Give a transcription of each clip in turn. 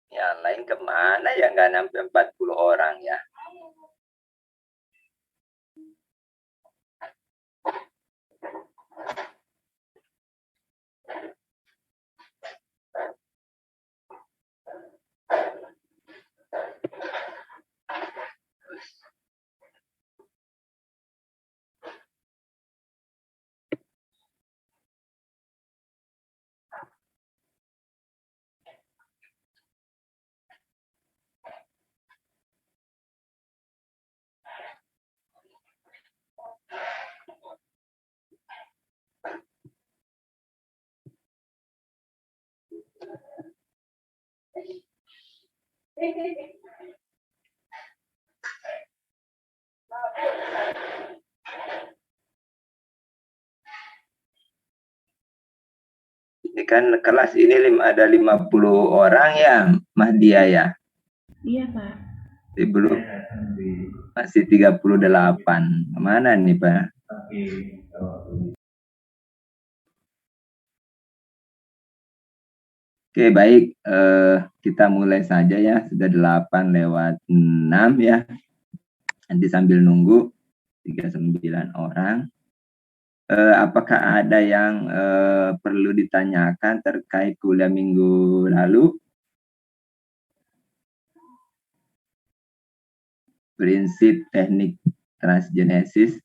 Yang lain kemana ya, nggak sampai 40 orang ya. Ini kan kelas ini ada 50 orang ya, Mas Dia ya. Iya, Pak. Belum, masih 38. Kemana nih, Pak? Oke, baik. Kita mulai saja ya. Sudah 8:06 ya. Nanti sambil nunggu 39 orang. Apakah ada yang perlu ditanyakan terkait kuliah minggu lalu? Prinsip teknik transgenesis.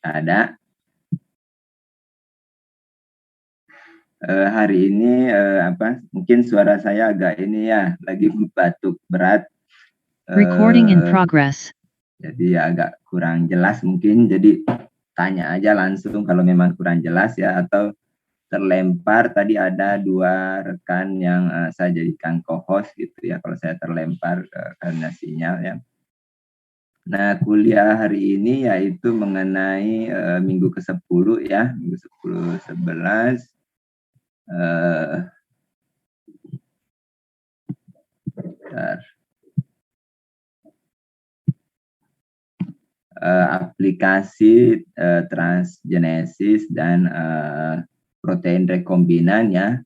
Ada. Hari ini mungkin suara saya agak ini ya, lagi batuk berat. Recording in progress. Jadi agak kurang jelas mungkin, jadi tanya aja langsung kalau memang kurang jelas ya, atau terlempar. Tadi ada 2 rekan yang saya jadikan co-host gitu ya, kalau saya terlempar karena sinyal ya. Nah, kuliah hari ini yaitu mengenai minggu ke-10 ya, minggu 10, 11. Aplikasi transgenesis dan protein rekombinan ya,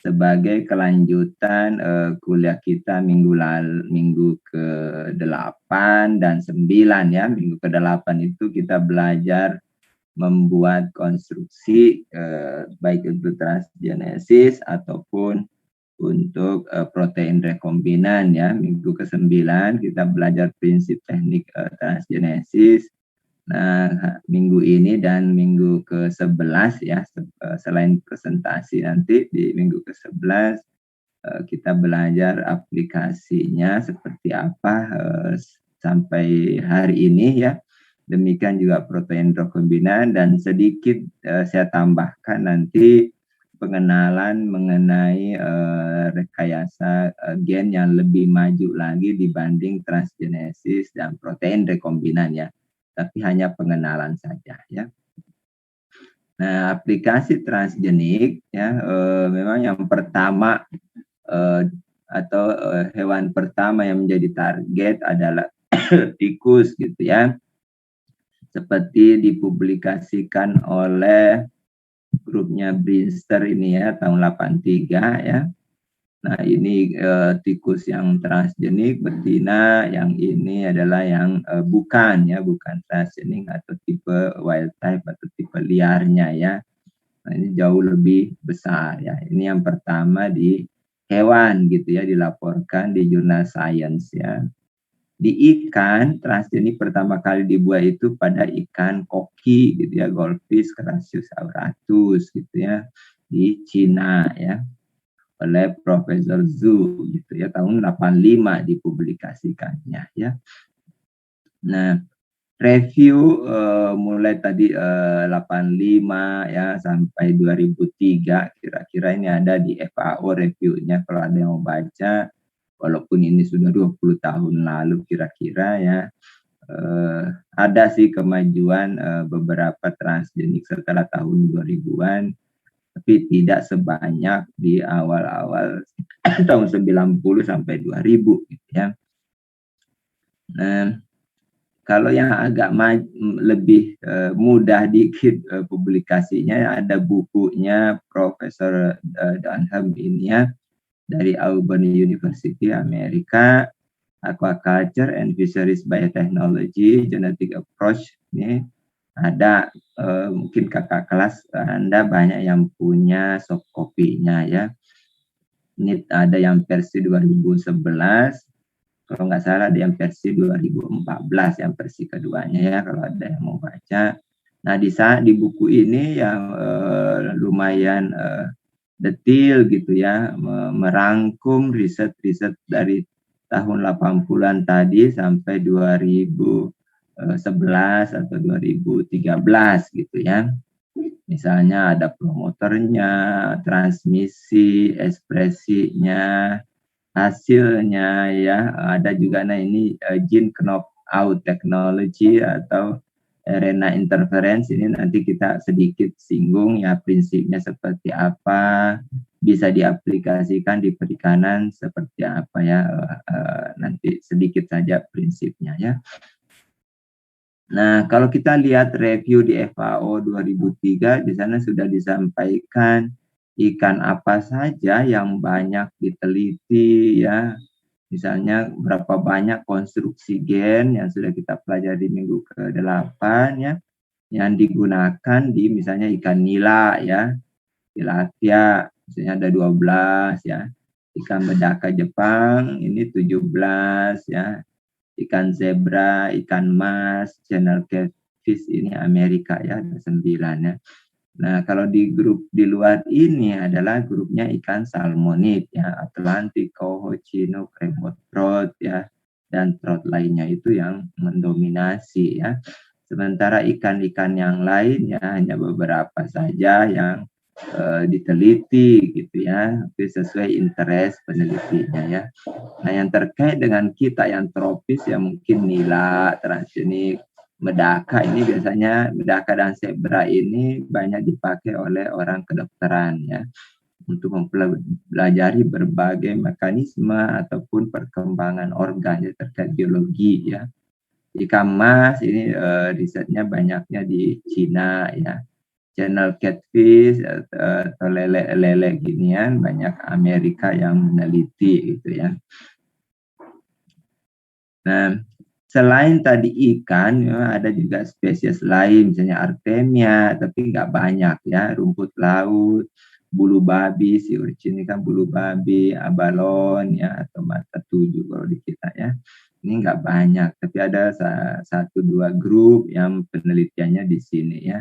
sebagai kelanjutan kuliah kita minggu ke-8 dan 9 ya. Minggu ke-8 itu kita belajar membuat konstruksi baik untuk transgenesis ataupun untuk protein rekombinan ya. Minggu ke-9 kita belajar prinsip teknik transgenesis. Nah, minggu ini dan minggu ke-11 ya, selain presentasi nanti di minggu ke-11 kita belajar aplikasinya seperti apa sampai hari ini ya. Demikian juga protein rekombinan, dan sedikit saya tambahkan nanti pengenalan mengenai rekayasa gen yang lebih maju lagi dibanding transgenesis dan protein rekombinan ya, tapi hanya pengenalan saja ya. Nah, aplikasi transgenik ya, memang yang pertama atau hewan pertama yang menjadi target adalah tikus gitu ya, seperti dipublikasikan oleh grupnya Brinster ini ya, tahun 83 ya. Nah, ini tikus yang transgenik betina, yang ini adalah yang bukan transgenik atau tipe wild type atau tipe liarnya ya. Nah, ini jauh lebih besar ya. Ini yang pertama di hewan gitu ya, dilaporkan di jurnal Science ya. Di ikan, transgenik pertama kali dibuat itu pada ikan koki gitu ya, Goldfish Crassius auratus gitu ya, di Cina ya, oleh Profesor Zhu gitu ya, tahun 85 dipublikasikannya ya. Nah, review mulai tadi 85 ya sampai 2003, kira-kira ini ada di FAO reviewnya kalau ada yang mau baca, walaupun ini sudah 20 tahun lalu kira-kira ya. Ada sih kemajuan beberapa transgenik setelah tahun 2000-an, tapi tidak sebanyak di awal-awal tahun 90 sampai 2000 gitu ya. Nah, Kalau yang agak lebih mudah dikit publikasinya, ada bukunya Profesor Dunham ini ya, dari Auburn University Amerika, Aquaculture and Fisheries Biotechnology Genetic Approach. Ini ada, mungkin kakak kelas Anda banyak yang punya soft copy-nya ya. Ini ada yang versi 2011, kalau nggak salah ada yang versi 2014 yang versi keduanya ya, kalau ada yang mau baca. Nah di buku ini yang lumayan detail gitu ya, merangkum riset-riset dari tahun 80-an tadi sampai 2011 atau 2013 gitu ya. Misalnya ada promotornya, transmisi, ekspresinya, hasilnya ya, ada juga nah ini gene knockout technology atau RNA interference. Ini nanti kita sedikit singgung ya, prinsipnya seperti apa, bisa diaplikasikan di perikanan seperti apa ya, nanti sedikit saja prinsipnya ya. Nah, kalau kita lihat review di FAO 2003, di sana sudah disampaikan ikan apa saja yang banyak diteliti ya. Misalnya berapa banyak konstruksi gen yang sudah kita pelajari minggu ke-8 ya, yang digunakan di misalnya ikan nila ya, tilapia misalnya ada 12 ya, ikan medaka Jepang ini 17 ya, ikan zebra, ikan mas, channel catfish ini Amerika ya, ada 9 ya. Nah, kalau di grup di luar ini adalah grupnya ikan salmonid ya, Atlantic, coho, chinook, remote trout ya, dan trout lainnya itu yang mendominasi ya. Sementara ikan-ikan yang lain ya hanya beberapa saja yang diteliti gitu ya, itu sesuai interest penelitinya ya. Nah, yang terkait dengan kita yang tropis ya mungkin nila, transgenik, medaka ini biasanya medaka dan zebra ini banyak dipakai oleh orang kedokteran ya, untuk mempelajari berbagai mekanisme ataupun perkembangan organ ya, terkait biologi ya. Ikan mas ini risetnya banyaknya di Cina ya. Channel catfish atau lele ginian banyak Amerika yang meneliti gitu ya. Nah, selain tadi ikan, ya, ada juga spesies lain, misalnya Artemia, tapi nggak banyak ya, rumput laut, bulu babi, si urchin ini kan bulu babi, abalon ya, atau mata tujuh kalau di kita ya. Ini nggak banyak, tapi ada 1-2 grup yang penelitiannya di sini ya.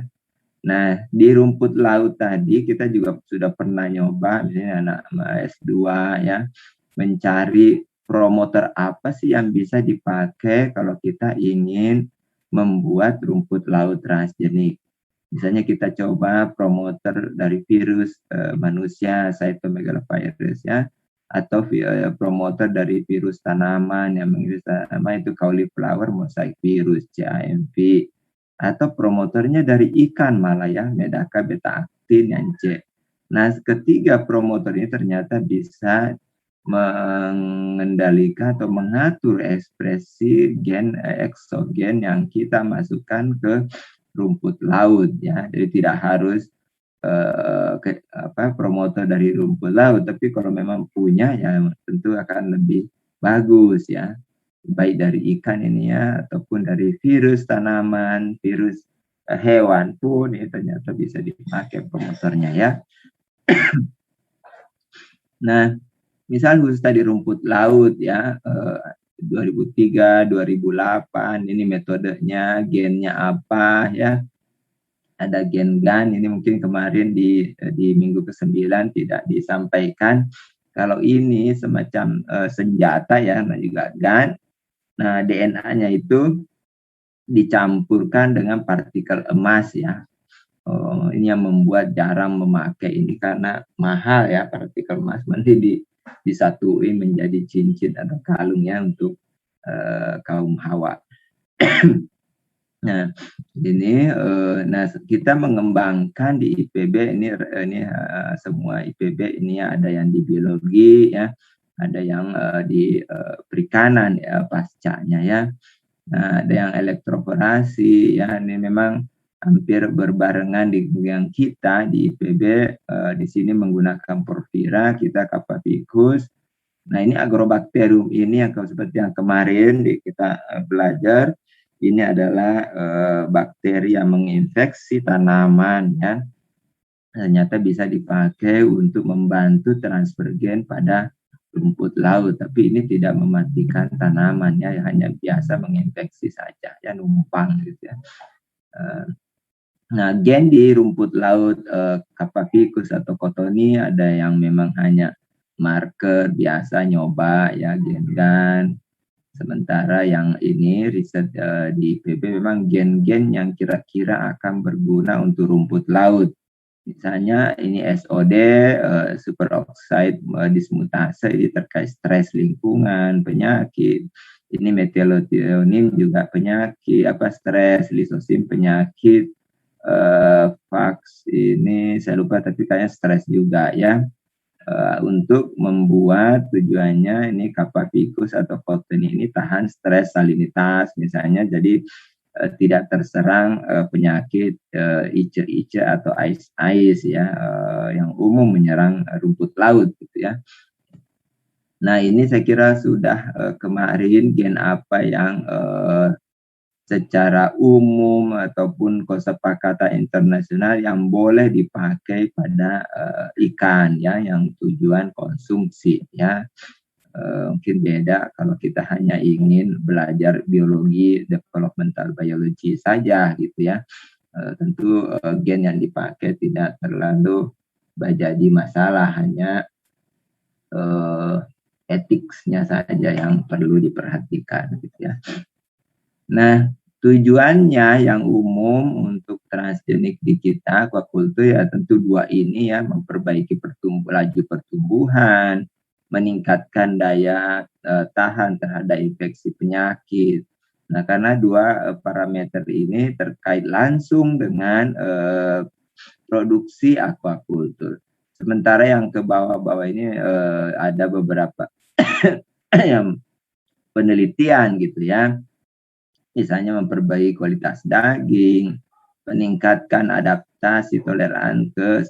Nah, di rumput laut tadi kita juga sudah pernah nyoba, misalnya anak S2 ya, mencari promoter apa sih yang bisa dipakai kalau kita ingin membuat rumput laut transgenik. Misalnya kita coba promoter dari virus manusia, cytomegalovirus ya, atau promoter dari virus tanaman yang mengiris tanaman itu cauliflower mosaic virus, CAMV, atau promotornya dari ikan malah ya, medaka beta-aktin yang C. Nah, ketiga promotor ini ternyata bisa mengendalikan atau mengatur ekspresi gen eksogen yang kita masukkan ke rumput laut ya. Jadi tidak harus promotor dari rumput laut, tapi kalau memang punya ya tentu akan lebih bagus ya, baik dari ikan ini ya ataupun dari virus tanaman, virus hewan pun ya, ternyata bisa dipakai promotornya ya. Nah, misal khusus tadi rumput laut ya, 2003, 2008 ini metodenya, gennya apa ya, ada gen GAN, ini mungkin kemarin di minggu ke-9 tidak disampaikan. Kalau ini semacam senjata ya, nah juga GAN. Nah, DNA-nya itu dicampurkan dengan partikel emas ya. Ini yang membuat jarang memakai ini karena mahal ya, partikel emas, nanti disatuin menjadi cincin atau kalungnya untuk kaum Hawa. Nah, ini nah kita mengembangkan di IPB ini semua IPB ini ada yang di biologi ya, ada yang di perikanan ya pascanya ya. Nah, ada yang elektroforasi, ya ini memang hampir berbarengan dengan kita di IPB. Di sini menggunakan porfira, kita Capabicus. Nah, ini Agrobacterium ini yang seperti yang kemarin kita belajar, ini adalah bakteri yang menginfeksi tanaman, ya. Ternyata bisa dipakai untuk membantu transfer gen pada rumput laut, tapi ini tidak mematikan tanaman, ya, hanya biasa menginfeksi saja, ya, numpang gitu, ya. Nah, gen di rumput laut Capabicus atau Cottoni ada yang memang hanya marker biasa nyoba, ya, gen gan. Sementara yang ini riset di IPB memang gen-gen yang kira-kira akan berguna untuk rumput laut. Misalnya ini SOD, superoxide dismutase, ini terkait stres lingkungan, penyakit. Ini metilethionim juga penyakit, stres, lisosim penyakit, fax ini saya lupa tapi kayaknya stres juga, ya. Untuk membuat tujuannya ini Capabicus atau Cottoni ini tahan stres salinitas misalnya, jadi tidak terserang penyakit ice atau ice, ya, yang umum menyerang rumput laut gitu, ya. Nah, ini saya kira sudah kemarin gen apa yang secara umum ataupun kosakata internasional yang boleh dipakai pada ikan, ya, yang tujuan konsumsi, ya. Mungkin beda kalau kita hanya ingin belajar biologi, developmental biology saja gitu, ya. Tentu gen yang dipakai tidak terlalu menjadi masalah, hanya etiknya saja yang perlu diperhatikan gitu, ya. Nah, tujuannya yang umum untuk transgenik di kita aquaculture ya tentu dua ini, ya, memperbaiki laju pertumbuhan, meningkatkan daya tahan terhadap infeksi penyakit. Nah, karena dua parameter ini terkait langsung dengan produksi aquaculture. Sementara yang ke bawah-bawah ini ada beberapa yang penelitian gitu, ya. Misalnya memperbaiki kualitas daging, meningkatkan adaptasi toleran ke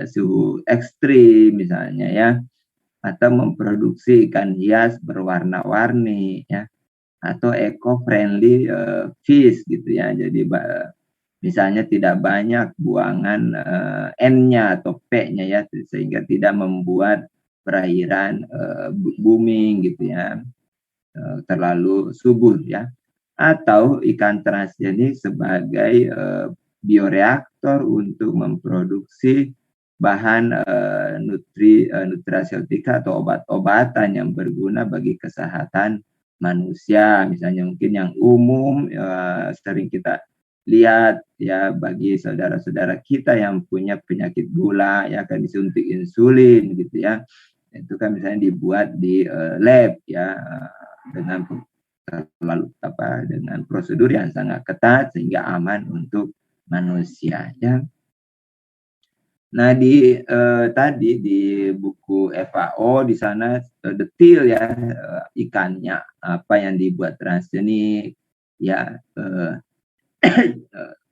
suhu ekstrim misalnya, ya, atau memproduksi ikan hias berwarna-warni, ya, atau eco-friendly fish gitu, ya. Jadi misalnya tidak banyak buangan N-nya atau P-nya, ya, sehingga tidak membuat perairan booming gitu, ya, terlalu subur, ya. Atau ikan transgenik sebagai bioreaktor untuk memproduksi bahan nutraseutika atau obat-obatan yang berguna bagi kesehatan manusia. Misalnya mungkin yang umum sering kita lihat, ya, bagi saudara-saudara kita yang punya penyakit gula, ya, akan disuntik insulin gitu, ya. Itu kan misalnya dibuat di lab, ya, dengan dengan prosedur yang sangat ketat sehingga aman untuk manusia, ya. Nah, tadi di buku FAO di sana detail, ya, ikannya apa yang dibuat transgenik, ya,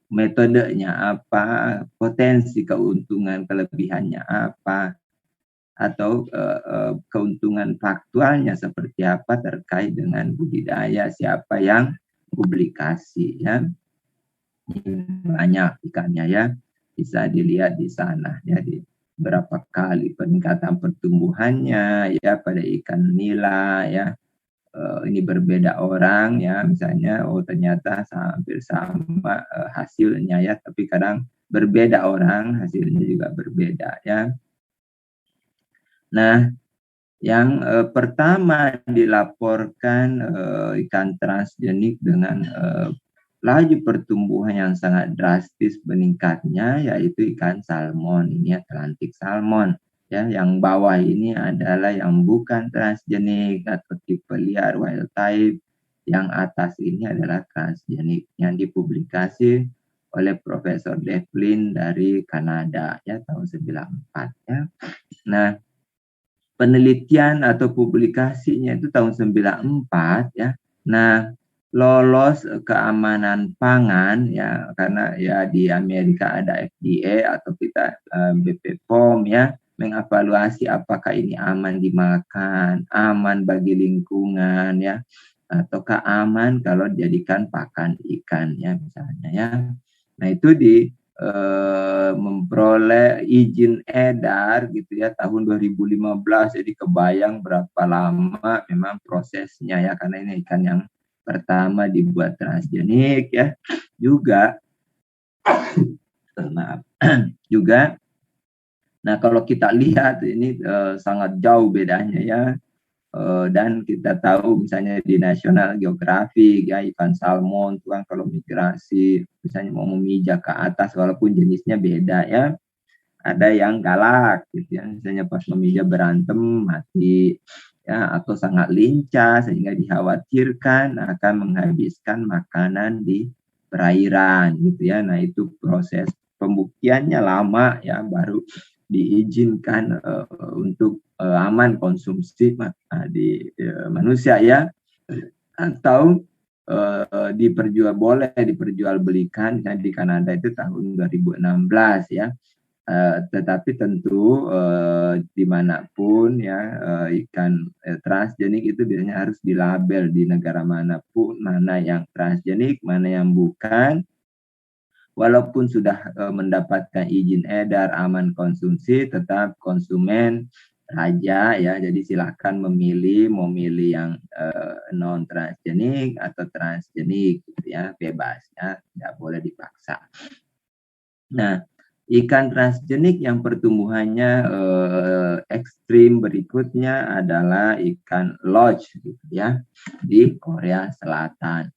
metodenya apa, potensi keuntungan kelebihannya apa, atau keuntungan faktualnya seperti apa terkait dengan budidaya, siapa yang publikasi, ya. Banyak ikannya, ya, bisa dilihat di sana, ya, di berapa kali peningkatan pertumbuhannya, ya, pada ikan nila, ya. Ini berbeda orang, ya, misalnya ternyata hampir sama hasilnya, ya, tapi kadang berbeda orang hasilnya juga berbeda, ya. Nah, yang pertama dilaporkan ikan transgenik dengan laju pertumbuhan yang sangat drastis meningkatnya yaitu ikan salmon, ini Atlantic salmon, ya. Yang bawah ini adalah yang bukan transgenik atau tipe liar wild type, yang atas ini adalah transgenik yang dipublikasi oleh Profesor Devlin dari Kanada, ya, tahun 94, ya. Nah, penelitian atau publikasinya itu tahun 94, ya. Nah, lolos keamanan pangan ya, karena ya di Amerika ada FDA atau kita BP POM ya, mengevaluasi apakah ini aman dimakan, aman bagi lingkungan ya, ataukah aman kalau dijadikan pakan ikan ya misalnya ya. Nah itu memperoleh izin edar gitu ya tahun 2015, jadi kebayang berapa lama memang prosesnya ya, karena ini ikan yang pertama dibuat transgenik ya, juga maaf juga. Nah kalau kita lihat ini sangat jauh bedanya ya, dan kita tahu misalnya di National Geographic ya, ikan salmon itu kan kalau migrasi misalnya mau memijak ke atas walaupun jenisnya beda ya, ada yang galak gitu ya, misalnya pas memijak berantem mati ya, atau sangat lincah sehingga dikhawatirkan akan menghabiskan makanan di perairan gitu ya. Nah itu proses pembuktiannya lama ya, baru diizinkan untuk aman konsumsi di manusia ya, atau boleh diperjualbelikan di Kanada itu tahun 2016 ya. Tetapi tentu dimanapun ya ikan transgenik itu biasanya harus dilabel di negara manapun, mana yang transgenik, mana yang bukan. Walaupun sudah mendapatkan izin edar aman konsumsi, tetap konsumen raja ya. Jadi silakan memilih yang non transgenik atau transgenik gitu ya, bebas ya, tidak boleh dipaksa. Nah, ikan transgenik yang pertumbuhannya ekstrim berikutnya adalah ikan lodge gitu ya, di Korea Selatan.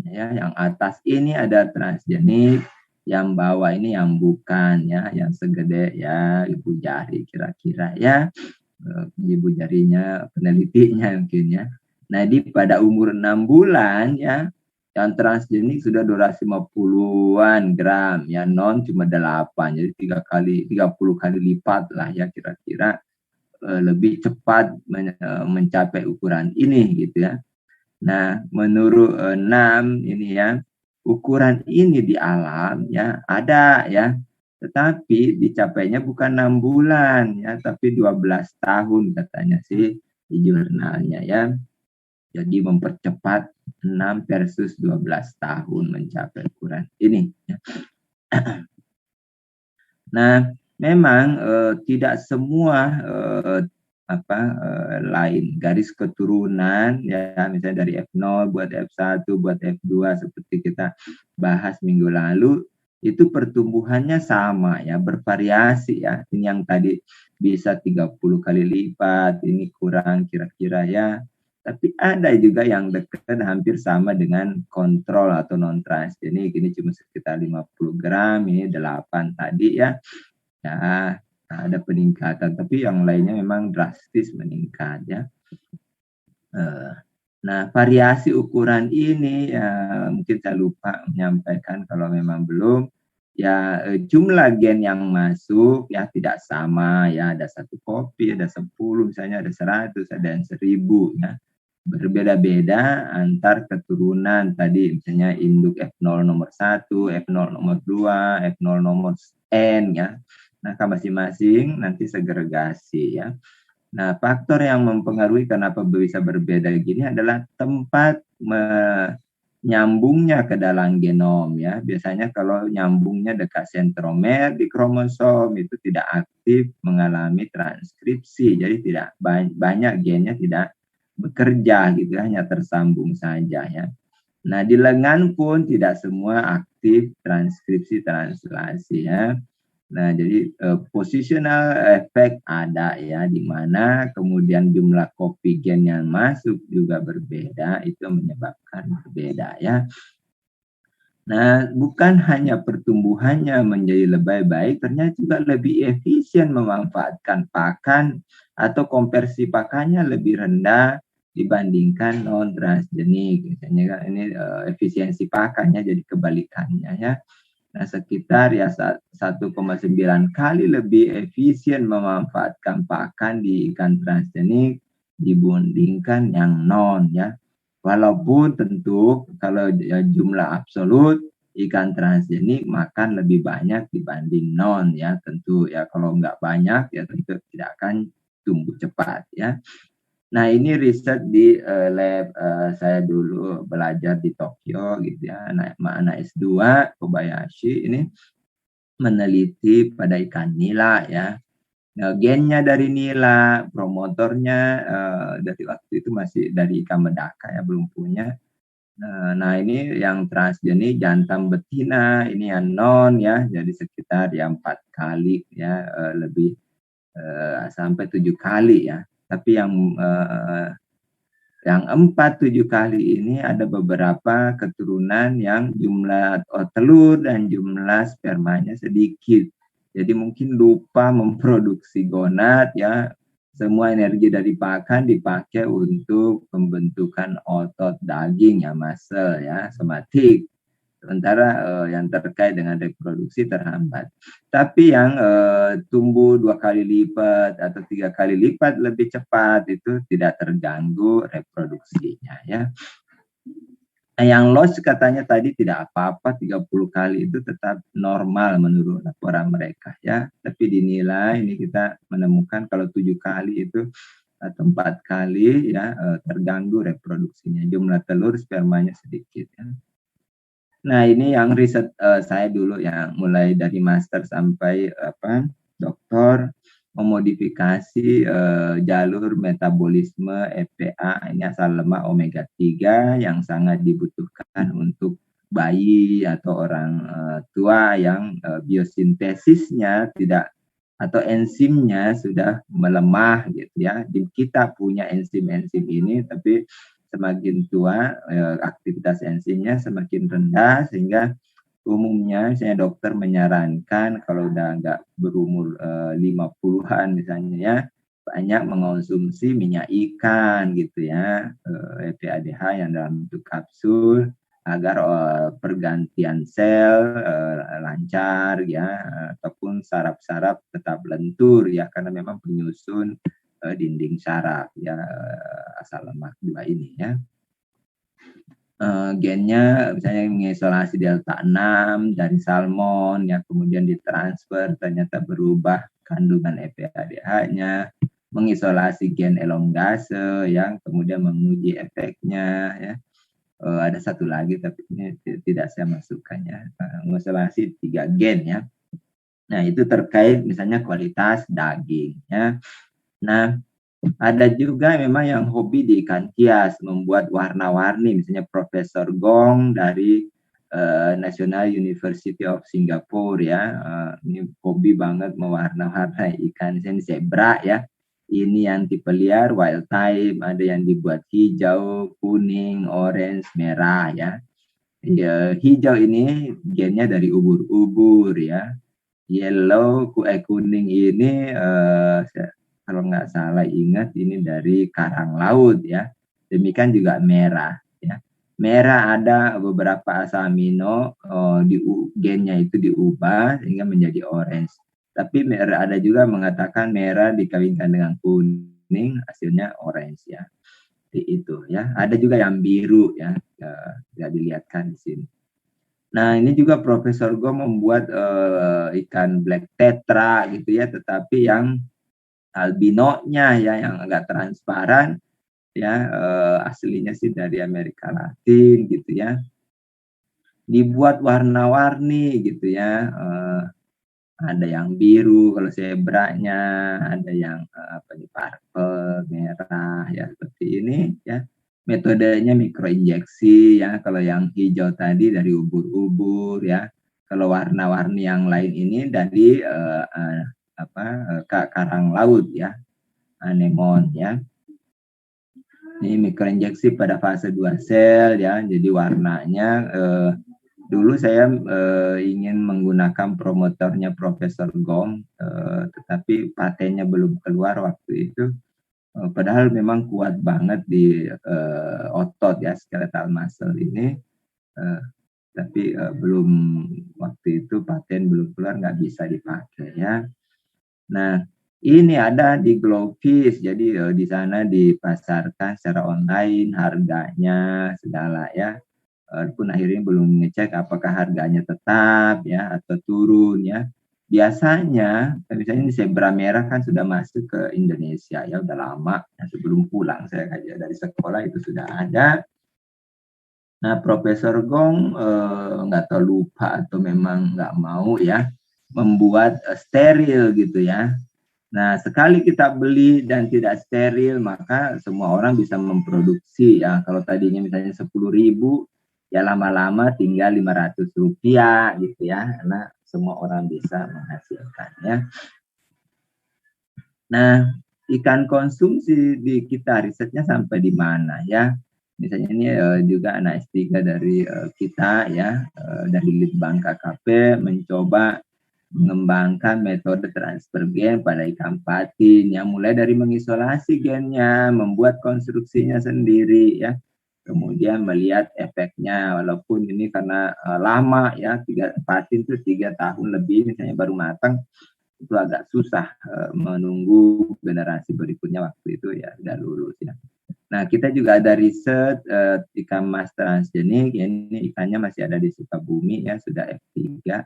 Ya, yang atas ini ada transgenik, yang bawah ini yang bukan ya, yang segede ya ibu jari kira-kira ya, ibu jarinya penelitinya mungkin ya. Nah, pada umur 6 bulan ya, yang transgenik sudah 250-an gram, ya non cuma 8, jadi 30 kali lipat lah ya kira-kira, lebih cepat mencapai ukuran ini gitu ya. Nah, menurut 6 ini ya, ukuran ini di alam ya ada ya, tetapi dicapainya bukan 6 bulan ya, tapi 12 tahun katanya sih di jurnalnya ya. Jadi mempercepat 6 versus 12 tahun mencapai ukuran ini ya. Nah, memang tidak semua lain garis keturunan ya, misalnya dari F0 buat F1 buat F2 seperti kita bahas minggu lalu, itu pertumbuhannya sama ya, bervariasi ya. Ini yang tadi bisa 30 kali lipat, ini kurang kira-kira ya. Tapi ada juga yang dekat hampir sama dengan kontrol atau non transgenik, ini cuma sekitar 50 gram, ini 8 tadi ya. Ya, ada peningkatan, tapi yang lainnya memang drastis meningkat ya. Nah, variasi ukuran ini ya, mungkin saya lupa menyampaikan kalau memang belum ya, jumlah gen yang masuk ya tidak sama ya, ada 1 kopi, ada 10 misalnya, ada 100, ada yang 1000 ya. Berbeda-beda antar keturunan tadi, misalnya induk F0 nomor 1, F0 nomor 2, F0 nomor N ya. Nah, masing-masing nanti segregasi ya. Nah, faktor yang mempengaruhi kenapa bisa berbeda gini adalah tempat nyambungnya ke dalam genom ya. Biasanya kalau nyambungnya dekat sentromer di kromosom itu tidak aktif mengalami transkripsi. Jadi tidak banyak gennya tidak bekerja gitu, hanya tersambung saja ya. Nah, di lengan pun tidak semua aktif transkripsi translasi ya. Nah, jadi positional effect ada ya, di mana kemudian jumlah kopi gen yang masuk juga berbeda, itu menyebabkan berbeda ya. Nah, bukan hanya pertumbuhannya menjadi lebih baik, ternyata juga lebih efisien memanfaatkan pakan atau konversi pakannya lebih rendah dibandingkan non transgenik. Misalnya ini efisiensi pakannya jadi kebalikannya ya. Nah, sekitar ya 1,9 kali lebih efisien memanfaatkan pakan di ikan transgenik dibandingkan yang non ya. Walaupun tentu kalau jumlah absolut ikan transgenik makan lebih banyak dibanding non ya, tentu ya, kalau nggak banyak ya tentu tidak akan tumbuh cepat ya. Nah, ini riset di lab saya dulu belajar di Tokyo gitu ya, anak S2 Kobayashi ini meneliti pada ikan nila ya. Nah, gennya dari nila, promotornya dari waktu itu masih dari ikan medaka ya, belum punya. Nah, ini yang transgenik jantan betina, ini yang non ya, jadi sekitar ya 4 kali ya, lebih sampai 7 kali ya. Tapi yang 4-7 kali ini ada beberapa keturunan yang jumlah telur dan jumlah spermanya sedikit. Jadi mungkin lupa memproduksi gonad ya. Semua energi dari pakan dipakai untuk pembentukan otot daging ya, muscle ya, somatik. Sementara yang terkait dengan reproduksi terhambat. Tapi yang tumbuh 2 kali lipat atau 3 kali lipat lebih cepat itu tidak terganggu reproduksinya ya. Nah, yang loss katanya tadi tidak apa-apa, 30 kali itu tetap normal menurut laporan mereka ya. Tapi dinilai ini kita menemukan kalau 7 kali itu atau 4 kali ya terganggu reproduksinya. Jumlah telur spermanya sedikit ya. Nah, ini yang riset saya dulu yang mulai dari master sampai doktor, memodifikasi jalur metabolisme EPA, ini asam lemak omega 3 yang sangat dibutuhkan untuk bayi atau orang tua yang biosintesisnya tidak atau enzimnya sudah melemah gitu ya. Kita punya enzim-enzim ini, tapi semakin tua aktivitas enzimnya semakin rendah, sehingga umumnya misalnya dokter menyarankan kalau udah nggak berumur 50-an misalnya ya, banyak mengonsumsi minyak ikan gitu ya, EPA-DH yang dalam bentuk kapsul, agar pergantian sel lancar ya, ataupun saraf-saraf tetap lentur ya, karena memang penyusun dinding saraf ya, asam lemak 2 ini ya. Gennya misalnya mengisolasi delta 6 dari salmon yang kemudian ditransfer ternyata berubah kandungan EPA-DH-nya, mengisolasi gen elongase yang kemudian menguji efeknya ya. Ada satu lagi tapi ini tidak saya masukkannya, mengisolasi 3 gen ya. Nah, itu terkait misalnya kualitas daging ya. Nah, ada juga memang yang hobi di ikan hias, membuat warna-warni, misalnya Profesor Gong dari National University of Singapore ya, ini hobi banget mewarna-warnai ikan, misalnya zebra ya, ini yang tipe liar, wild type, ada yang dibuat hijau, kuning, orange, merah ya. Hijau ini gennya dari ubur-ubur ya, yellow kuning ini kalau nggak salah ingat ini dari karang laut ya. Demikian juga merah ya. Merah ada beberapa asam amino gennya itu diubah sehingga menjadi orange. Tapi merah ada juga mengatakan merah dikawinkan dengan kuning hasilnya orange ya. Itu ya. Ada juga yang biru ya. Tidak dilihatkan di sini. Nah, ini juga Profesor Go membuat ikan black tetra gitu ya, tetapi yang albinonya ya, yang agak transparan ya, aslinya sih dari Amerika Latin gitu ya. Dibuat warna-warni gitu ya. Ada yang biru kalau zebranya, ada yang purple, merah ya, seperti ini ya. Metodenya mikroinjeksi ya, kalau yang hijau tadi dari ubur-ubur ya. Kalau warna-warni yang lain ini dari karang laut ya, anemon ya. Ini mikroinjeksi pada fase 2 sel ya, jadi warnanya dulu saya ingin menggunakan promotornya Profesor Gong, tetapi patennya belum keluar waktu itu. Padahal memang kuat banget di otot ya, skeletal muscle ini, tapi belum, waktu itu paten belum keluar, nggak bisa dipakai ya. Nah, Ini ada di Glowfish, jadi di sana dipasarkan secara online, harganya segala ya. Pun akhirnya belum ngecek apakah harganya tetap ya atau turun ya. Biasanya, misalnya di zebra merah kan sudah masuk ke Indonesia ya, udah lama. Ya, sebelum pulang saya kaji dari sekolah itu sudah ada. Nah, Profesor Gong nggak tahu lupa atau memang nggak mau ya membuat steril gitu ya. Nah, sekali kita beli dan tidak steril, maka semua orang bisa memproduksi ya. Kalau tadinya misalnya 10.000, ya lama-lama tinggal 500 rupiah gitu ya, karena semua orang bisa menghasilkannya. Nah, ikan konsumsi di kita risetnya sampai di mana ya? Misalnya ini juga anak S3 dari kita ya, dari Litbang KKP mencoba mengembangkan metode transfer gen pada ikan patin yang mulai dari mengisolasi gennya, membuat konstruksinya sendiri ya, kemudian melihat efeknya. Walaupun ini karena lama ya, patin itu 3 tahun lebih misalnya baru matang, itu agak susah menunggu generasi berikutnya, waktu itu ya udah lulus ya. Nah, kita juga ada riset ikan mas transgenik, ini ikannya masih ada di Sukabumi ya, sudah F3.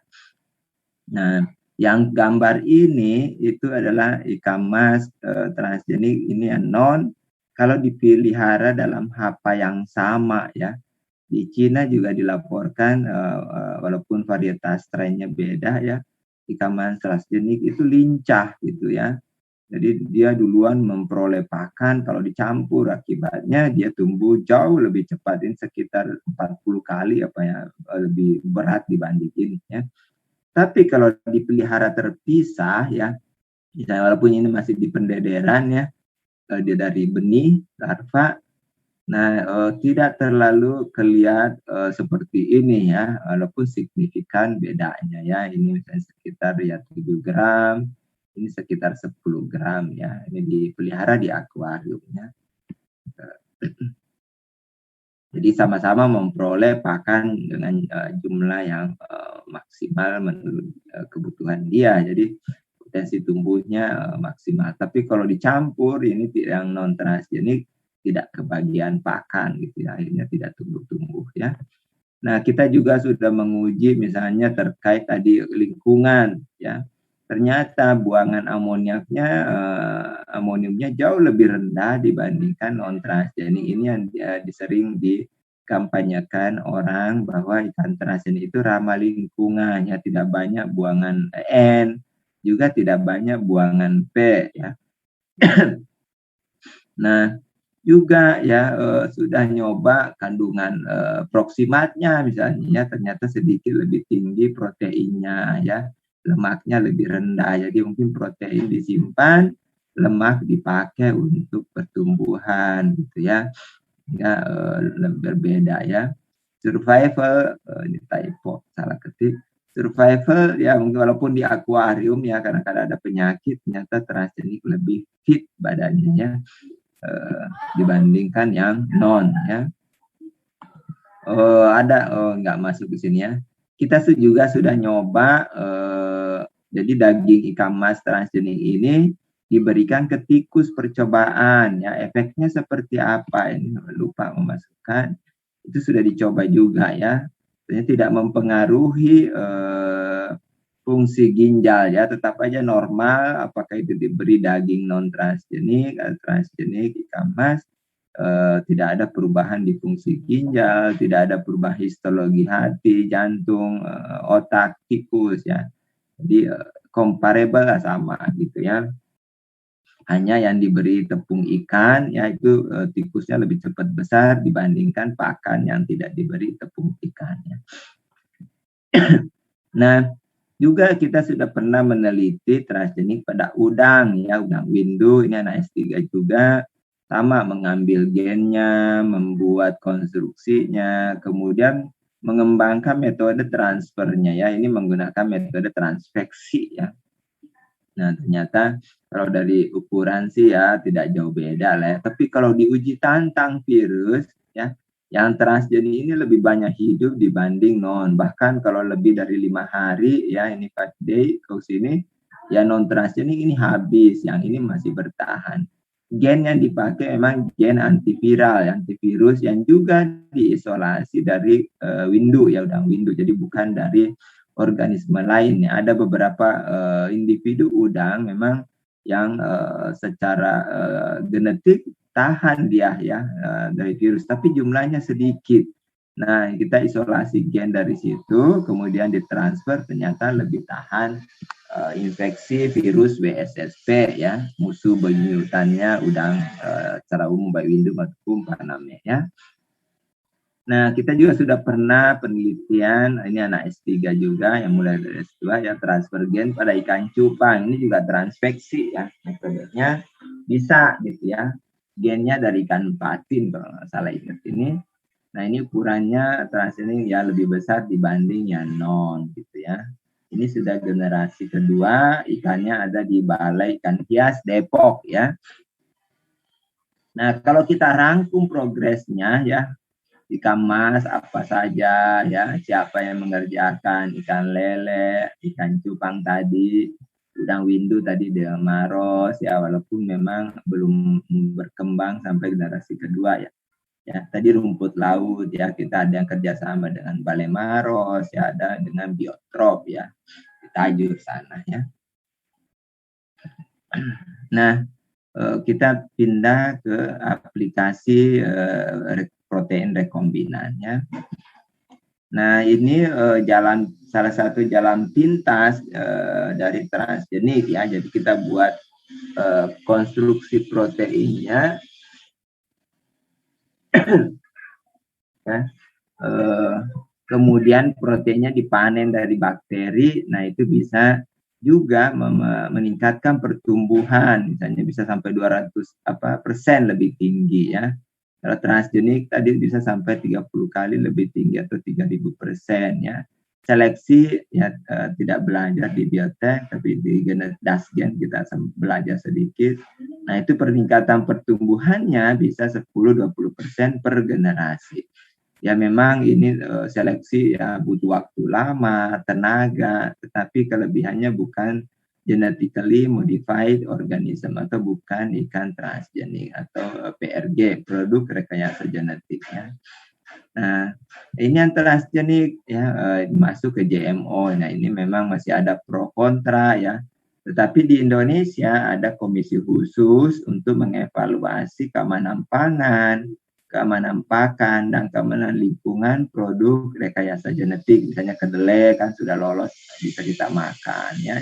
Nah, yang gambar ini itu adalah ikan mas transgenik, ini yang non, kalau dipelihara dalam hapa yang sama ya. Di Cina juga dilaporkan walaupun varietas strainnya beda ya, ikan mas transgenik itu lincah gitu ya. Jadi dia duluan memperoleh pakan, kalau dicampur akibatnya dia tumbuh jauh lebih cepat, ini sekitar 40 kali apa ya, lebih berat dibanding ini ya. Tapi kalau dipelihara terpisah ya, misalnya walaupun ini masih di pendederan ya, dia dari benih larva, nah tidak terlalu kelihatan seperti ini ya, walaupun signifikan bedanya ya. Ini misalnya sekitar ya 7 gram, ini sekitar 10 gram ya. Ini dipelihara di akuarium ya. Jadi sama-sama memperoleh pakan dengan jumlah yang maksimal menurut kebutuhan dia. Jadi potensi tumbuhnya maksimal. Tapi kalau dicampur ini yang non transgenik tidak kebagian pakan gitu ya, akhirnya tidak tumbuh-tumbuh ya. Nah, kita juga sudah menguji misalnya terkait tadi lingkungan ya. Ternyata buangan amoniumnya jauh lebih rendah dibandingkan non transgenik. Ini yang sering dikampanyekan orang bahwa ikan transgenik itu ramah lingkungan ya, tidak banyak buangan N, juga tidak banyak buangan P ya. Nah, juga ya sudah nyoba kandungan proksimatnya misalnya, ternyata sedikit lebih tinggi proteinnya ya, lemaknya lebih rendah. Jadi mungkin protein disimpan, lemak dipakai untuk pertumbuhan gitu ya. Ya berbeda ya. Survival, ini typo, salah ketik. Survival ya mungkin walaupun di akuarium ya, karena ada penyakit, ternyata transgenik lebih fit badannya ya, dibandingkan yang non ya. Nggak masuk di sini ya. Kita juga sudah nyoba, jadi daging ikan mas transgenik ini diberikan ke tikus percobaan ya. Efeknya seperti apa, ini lupa memasukkan. Itu sudah dicoba juga ya. Ternyata tidak mempengaruhi fungsi ginjal ya, tetap aja normal. Apakah itu diberi daging non transgenik atau transgenik ikan mas, tidak ada perubahan di fungsi ginjal, tidak ada perubahan histologi hati, jantung, otak tikus ya. Jadi comparable lah, sama gitu ya. Hanya yang diberi tepung ikan ya itu tikusnya lebih cepat besar dibandingkan pakan yang tidak diberi tepung ikan ya. Nah, juga kita sudah pernah meneliti transgenik pada udang ya, udang windu, ini anak S3 juga, sama mengambil gennya, membuat konstruksinya, kemudian mengembangkan metode transfernya ya, ini menggunakan metode transveksi ya. Nah, ternyata kalau dari ukuran sih ya tidak jauh beda lah ya. Tapi kalau diuji tantang virus ya, yang transgenik ini lebih banyak hidup dibanding non. Bahkan kalau lebih dari 5 hari ya, ini 5 day ke sini, ya non transgenik ini habis, yang ini masih bertahan. Gen yang dipakai memang gen antiviral, antivirus yang juga diisolasi dari windu ya, udang windu, jadi bukan dari organisme lain. Ada beberapa individu udang memang yang secara genetik tahan dia ya dari virus, tapi jumlahnya sedikit. Nah, kita isolasi gen dari situ, kemudian ditransfer, ternyata lebih tahan infeksi virus WSSP ya, musuh bebuyutannya udang secara umum, baik windu maupun paname ya. Nah, kita juga sudah pernah penelitian, ini anak S3 juga yang mulai dari S2 ya, transfer gen pada ikan cupang. Ini juga transfeksi ya, metodenya bisa gitu ya. Gennya dari ikan patin kalau nggak salah ingat ini. Nah, ini ukurannya transgenik ya lebih besar dibanding yang non gitu ya. Ini sudah generasi kedua, ikannya ada di Balai Ikan Hias Depok ya. Nah, kalau kita rangkum progresnya ya, ikan mas apa saja ya, siapa yang mengerjakan, ikan lele, ikan cupang tadi, udang windu tadi di Maros ya, walaupun memang belum berkembang sampai generasi kedua ya. Ya, tadi rumput laut ya, kita ada yang kerjasama dengan Balai Maros ya, ada dengan Biotrop ya, di Tajur sana ya. Nah, kita pindah ke aplikasi protein rekombinan ya. Nah, ini salah satu jalan pintas dari transgenik ya. Jadi kita buat konstruksi proteinnya ya. Kemudian proteinnya dipanen dari bakteri. Nah, itu bisa juga meningkatkan pertumbuhan, misalnya bisa sampai 200% lebih tinggi ya. Kalau transgenik tadi bisa sampai 30 kali lebih tinggi atau 3000% ya. Seleksi ya tidak belajar di biotek, tapi di Dasgen kita belajar sedikit. Nah, itu peningkatan pertumbuhannya bisa 10-20% per generasi. Ya memang ini seleksi ya butuh waktu lama, tenaga, tetapi kelebihannya bukan genetically modified organism atau bukan ikan transgenik atau PRG, produk rekayasa genetik ya. Nah, ini yang transgenik ya masuk ke GMO. Nah, ini memang masih ada pro kontra ya. Tetapi di Indonesia ada komisi khusus untuk mengevaluasi keamanan pangan, keamanan pakan, dan keamanan lingkungan produk rekayasa genetik. Misalnya kedelai kan sudah lolos, bisa kita makan ya,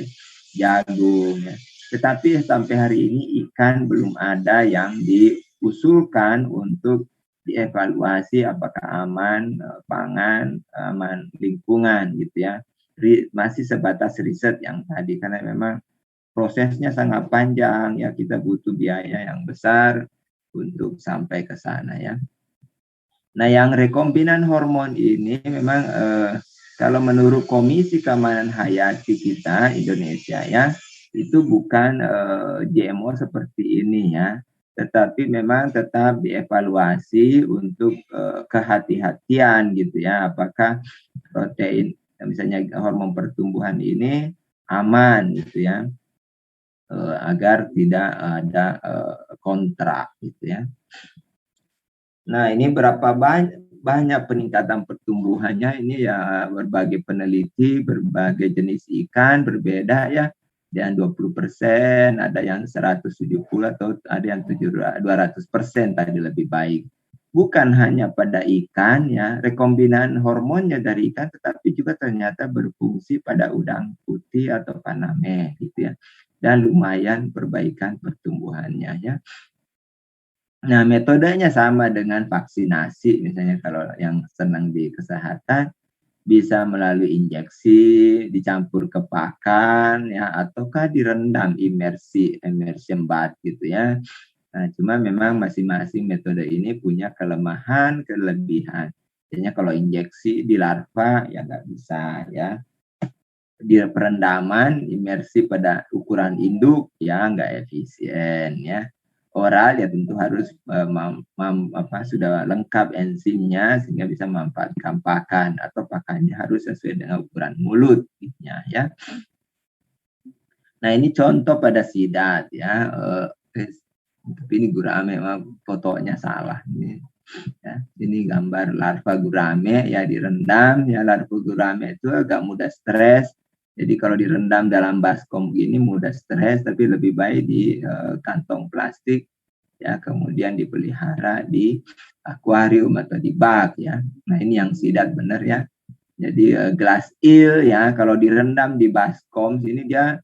jagung ya. Tetapi sampai hari ini ikan belum ada yang diusulkan untuk dievaluasi apakah aman pangan, aman lingkungan gitu ya. Masih sebatas riset yang tadi, karena memang prosesnya sangat panjang ya, kita butuh biaya yang besar untuk sampai ke sana ya. Nah, yang rekombinan hormon ini memang kalau menurut Komisi Keamanan Hayati kita Indonesia ya, itu bukan GMO seperti ini ya, tetapi memang tetap dievaluasi untuk kehati-hatian gitu ya, apakah protein misalnya hormon pertumbuhan ini aman gitu ya, agar tidak ada kontra gitu ya. Nah, ini berapa banyak peningkatan pertumbuhannya ini ya, berbagai peneliti, berbagai jenis ikan berbeda ya. Dan 20%, ada yang 170 atau ada yang 200% tadi lebih baik. Bukan hanya pada ikan ya, rekombinan hormonnya dari ikan, tetapi juga ternyata berfungsi pada udang putih atau paname gitu ya. Dan lumayan perbaikan pertumbuhannya ya. Nah, metodenya sama dengan vaksinasi, misalnya kalau yang senang di kesehatan, bisa melalui injeksi, dicampur ke pakan, ya, ataukah direndam immersion bath gitu ya. Nah, cuma memang masing-masing metode ini punya kelemahan, kelebihan. Misalnya kalau injeksi di larva, ya nggak bisa ya. Di perendaman, imersi pada ukuran induk, ya nggak efisien ya. Oral ya tentu harus sudah lengkap enzimnya sehingga bisa memanfaatkan pakan, atau pakannya harus sesuai dengan ukuran mulut ya. Nah, ini contoh pada sidat ya. Tapi ini gurame, fotonya salah ini. Ya, ini gambar larva gurame ya, direndam ya. Larva gurame itu agak mudah stres. Jadi kalau direndam dalam baskom gini mudah stres, tapi lebih baik di kantong plastik ya, kemudian dipelihara di akuarium atau di bak ya. Nah, ini yang sidat benar ya. Jadi glass eel ya, kalau direndam di baskom sini dia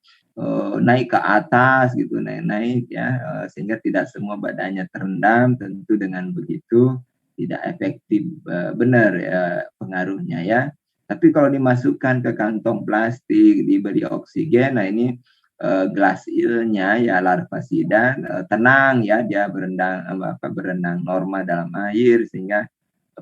naik ke atas gitu, naik ya, sehingga tidak semua badannya terendam. Tentu dengan begitu tidak efektif benar ya pengaruhnya ya. Tapi kalau dimasukkan ke kantong plastik, diberi oksigen, nah ini glass eel-nya ya, larva sidat tenang ya, dia berenang normal dalam air sehingga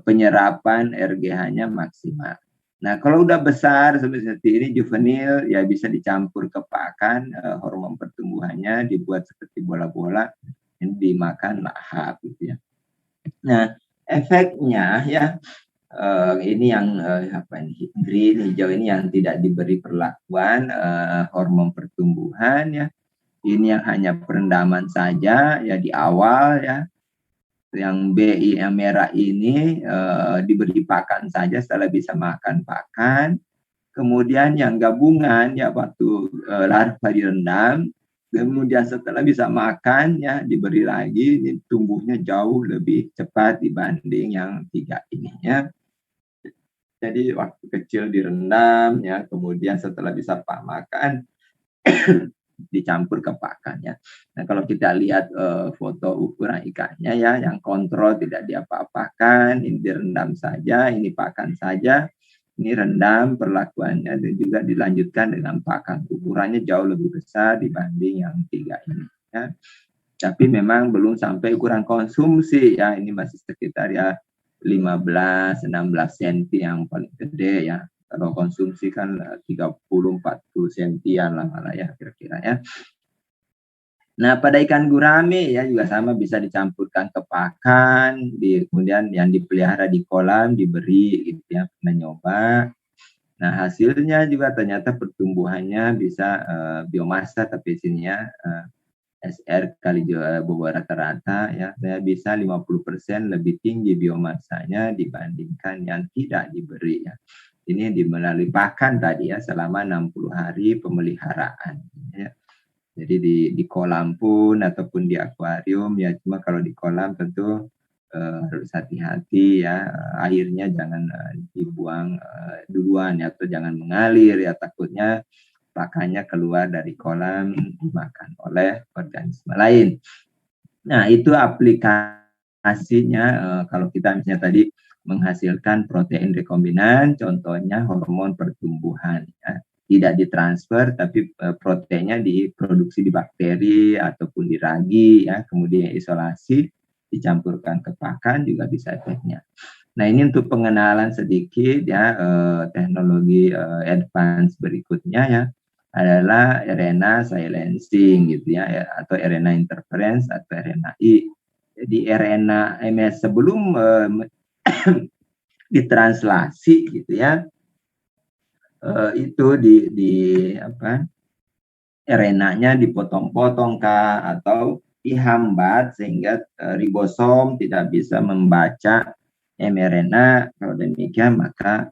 penyerapan RGH-nya maksimal. Nah, kalau udah besar seperti ini, juvenil, ya bisa dicampur ke pakan, hormon pertumbuhannya dibuat seperti bola-bola, ini dimakan lahap gitu ya. Nah, efeknya ya, ini yang green, hijau ini yang tidak diberi perlakuan hormon pertumbuhan ya. Ini yang hanya perendaman saja ya di awal ya. Yang BI yang merah ini diberi pakan saja setelah bisa makan pakan. Kemudian yang gabungan ya, waktu larva direndam, kemudian setelah bisa makan ya diberi lagi, ini tumbuhnya jauh lebih cepat dibanding yang 3 ini ya. Jadi waktu kecil direndam ya, kemudian setelah bisa makan dicampur ke pakan ya. Nah, kalau kita lihat foto ukuran ikannya ya, yang kontrol tidak diapa-apakan, ini direndam saja, ini pakan saja, ini rendam perlakuannya, dan juga dilanjutkan dengan pakan. Ukurannya jauh lebih besar dibanding yang 3 ini ya. Tapi memang belum sampai ukuran konsumsi ya, ini masih sekitar ya 15-16 cm yang paling gede ya. Kalau konsumsi kan 30-40 sentian lah malah ya kira-kira ya. Nah, pada ikan gurame ya juga sama, bisa dicampurkan ke pakan, kemudian yang dipelihara di kolam diberi gitu ya, pernah nyoba. Nah, hasilnya juga ternyata pertumbuhannya bisa biomasa, tapi sininya SR kali bobot rata-rata ya, saya bisa 50% lebih tinggi biomasanya dibandingkan yang tidak diberi ya. Ini melalui pakan tadi ya, selama 60 hari pemeliharaan ya. Jadi di kolam pun ataupun di akuarium ya, cuma kalau di kolam tentu harus hati-hati ya, airnya jangan dibuang duluan ya, atau jangan mengalir ya, takutnya pakannya keluar dari kolam dimakan oleh organisme lain. Nah, itu aplikasinya kalau kita misalnya tadi menghasilkan protein rekombinan, contohnya hormon pertumbuhan ya. Tidak ditransfer, tapi proteinnya diproduksi di bakteri ataupun di ragi ya, kemudian isolasi, dicampurkan ke pakan juga bisa efeknya. Nah, ini untuk pengenalan sedikit ya, teknologi advance berikutnya ya adalah RNA silencing gitu ya, atau RNA interference atau RNAi. Jadi RNA MS sebelum ditranslasi gitu ya, itu RNA-nya dipotong-potong atau dihambat sehingga ribosom tidak bisa membaca mRNA. Kalau demikian maka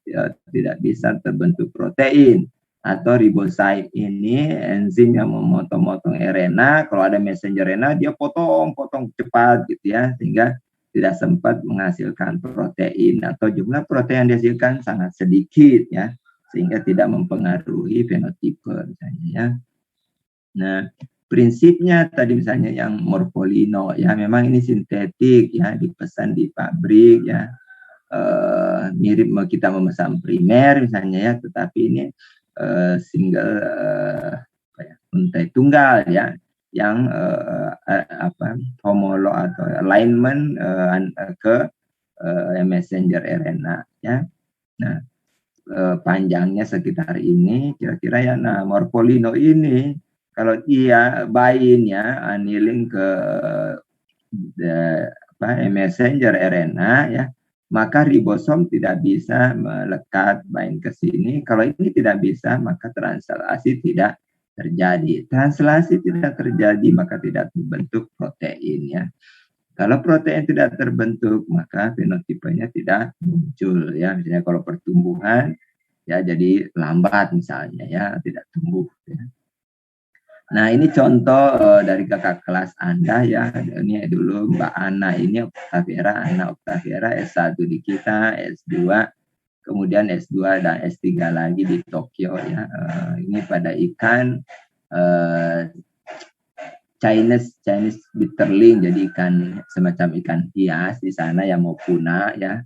tidak bisa terbentuk protein. Atau riboside ini enzim yang memotong-motong RNA, kalau ada messenger RNA dia potong-potong cepat gitu ya, sehingga tidak sempat menghasilkan protein, atau jumlah protein yang dihasilkan sangat sedikit ya, sehingga tidak mempengaruhi fenotipe misalnya ya. Nah, prinsipnya tadi misalnya yang morfolino ya, memang ini sintetik ya, dipesan di pabrik ya, mirip kita memesan primer misalnya ya, tetapi ini single untai tunggal ya, yang homolog atau alignment ke messenger RNA ya. Nah, panjangnya sekitar ini kira-kira ya. Nah, morfolino ini kalau dia bind ya, annealing ke messenger RNA ya, maka ribosom tidak bisa melekat bind ke sini. Kalau ini tidak bisa, maka translasi tidak terjadi. Translasi tidak terjadi, maka tidak terbentuk protein ya. Kalau protein tidak terbentuk, maka fenotipenya tidak muncul ya. Misalnya kalau pertumbuhan ya jadi lambat misalnya ya, tidak tumbuh ya. Nah, ini contoh dari kakak kelas Anda ya. Ini dulu Mbak Ana, ini Octaviera, Ana Octaviera S1 di kita, S2, kemudian S2 dan S3 lagi di Tokyo ya. Ini pada ikan Chinese bitterling, jadi ikan semacam ikan hias di sana yang mau punah ya.